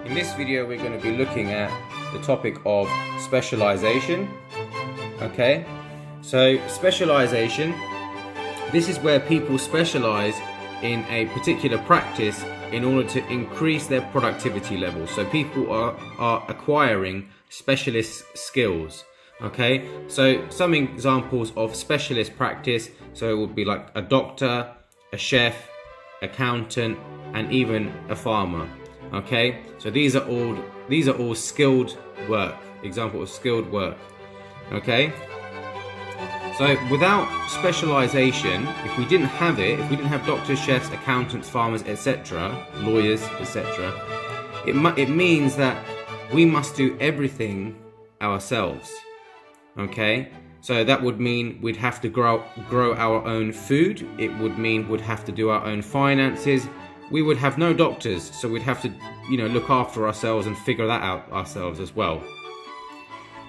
In this video we're going to be looking at the topic of specialization. Okay, so specialization, this is where people specialize in a particular practice in order to increase their productivity level. So people are acquiring specialist skills. Okay, so some examples of specialist practice, so it would be like a doctor, a chef, accountant, and even a farmer. Okay, so these are all skilled work, example of skilled work. Okay, so without specialization, if we didn't have it, if we didn't have doctors, chefs, accountants, farmers, etc., lawyers, etc., it means that we must do everything ourselves. Okay, so that would mean we'd have to grow our own food. It would mean we'd have to do our own finances. We would have no doctors, so we'd have to, look after ourselves and figure that out ourselves as well.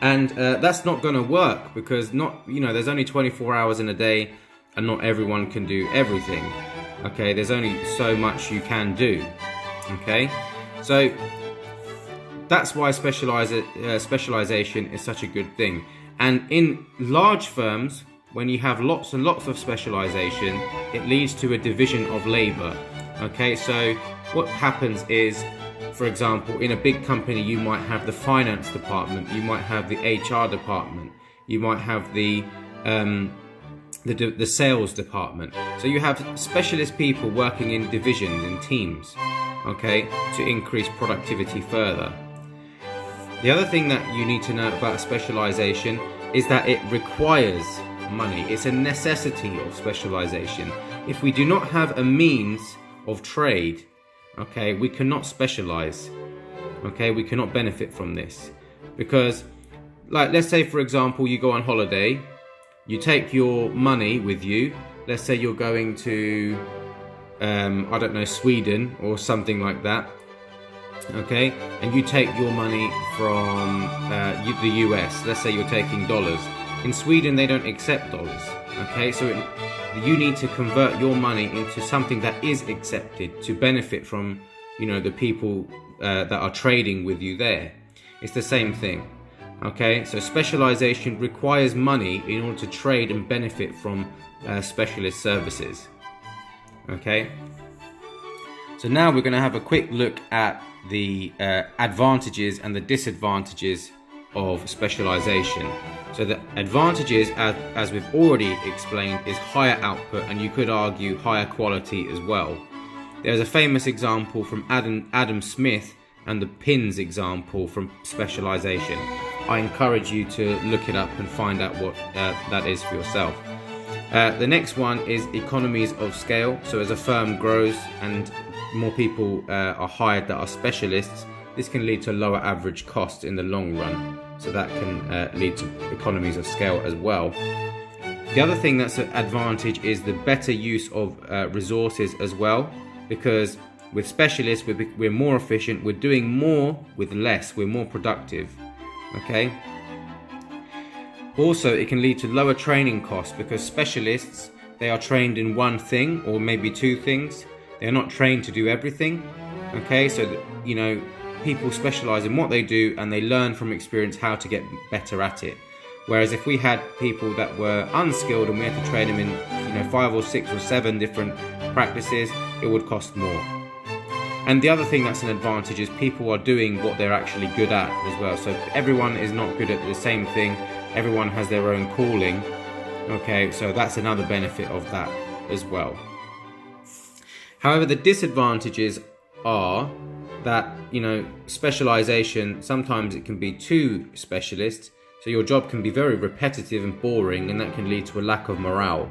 And that's not going to work because there's only 24 hours in a day, and not everyone can do everything. Okay, there's only so much you can do. Okay, so that's why specialization is such a good thing. And in large firms, when you have lots and lots of specialization, it leads to a division of labor. Okay, so what happens is, for example, in a big company, you might have the finance department, you might have the HR department, you might have the sales department. So you have specialist people working in divisions and teams, okay, to increase productivity further. The other thing that you need to know about specialization is that it requires money. It's a necessity of specialization. If we do not have a means of trade, okay, we cannot specialize. Okay, we cannot benefit from this. Because, let's say for example, you go on holiday, you take your money with you. Let's say you're going to, I don't know, Sweden or something like that. Okay, and you take your money from the US. Let's say you're taking dollars. In Sweden, they don't accept dollars. Okay, so you need to convert your money into something that is accepted to benefit from, the people that are trading with you there. It's the same thing. Okay, so specialization requires money in order to trade and benefit from specialist services. Okay, so now we're going to have a quick look at the advantages and the disadvantages of specialization. So the advantages, as we've already explained, is higher output, and you could argue higher quality as well. There's a famous example from Adam Smith and the pins example from specialization. I encourage you to look it up and find out what that is for yourself. The next one is economies of scale. So as a firm grows and more people are hired that are specialists, this can lead to lower average costs in the long run. So that can lead to economies of scale as well. The other thing that's an advantage is the better use of resources as well, because with specialists we're more efficient, we're doing more with less, we're more productive. Okay. Also, it can lead to lower training costs because specialists, they are trained in one thing or maybe two things. They're not trained to do everything. Okay, so people specialize in what they do and they learn from experience how to get better at it. Whereas if we had people that were unskilled and we had to train them in 5 or 6 or 7 different practices, it would cost more. And the other thing that's an advantage is people are doing what they're actually good at as well. So everyone is not good at the same thing. Everyone has their own calling. Okay, so that's another benefit of that as well. However, the disadvantages are that, specialization, sometimes it can be too specialist. So your job can be very repetitive and boring, and that can lead to a lack of morale.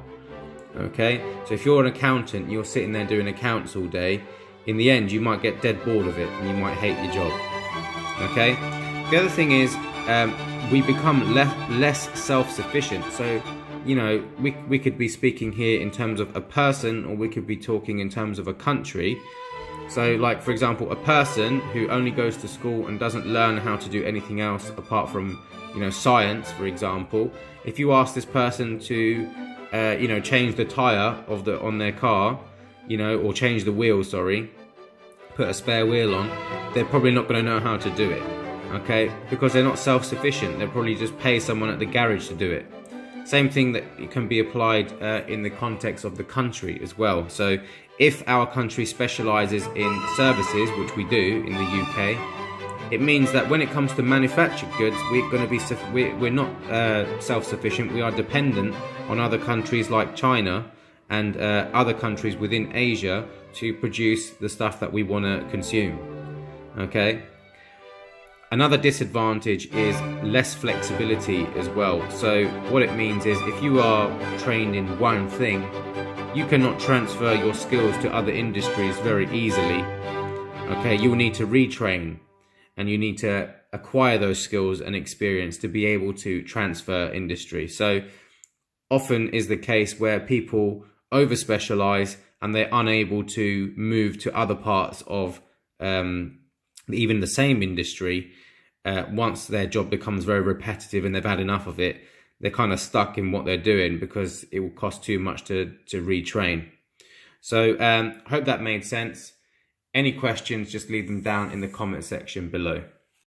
Okay, so if you're an accountant, you're sitting there doing accounts all day, in the end you might get dead bored of it and you might hate your job. Okay, the other thing is we become less self-sufficient. So we could be speaking here in terms of a person, or we could be talking in terms of a country. So like, for example, a person who only goes to school and doesn't learn how to do anything else apart from science, for example, if you ask this person to change the tire on their car, or change the wheel, sorry, put a spare wheel on, they're probably not going to know how to do it, okay? Because they're not self-sufficient. They'll probably just pay someone at the garage to do it. Same thing that it can be applied in the context of the country as well. So if our country specialises in services, which we do in the UK, it means that when it comes to manufactured goods, we're not self-sufficient. We are dependent on other countries like China and other countries within Asia to produce the stuff that we want to consume. Okay. Another disadvantage is less flexibility as well. So what it means is if you are trained in one thing, you cannot transfer your skills to other industries very easily. Okay, you will need to retrain and you need to acquire those skills and experience to be able to transfer industry. So often is the case where people over-specialize and they're unable to move to other parts of even the same industry. Once their job becomes very repetitive and they've had enough of it, they're kind of stuck in what they're doing because it will cost too much to retrain. So hope that made sense. Any questions, just leave them down in the comment section below.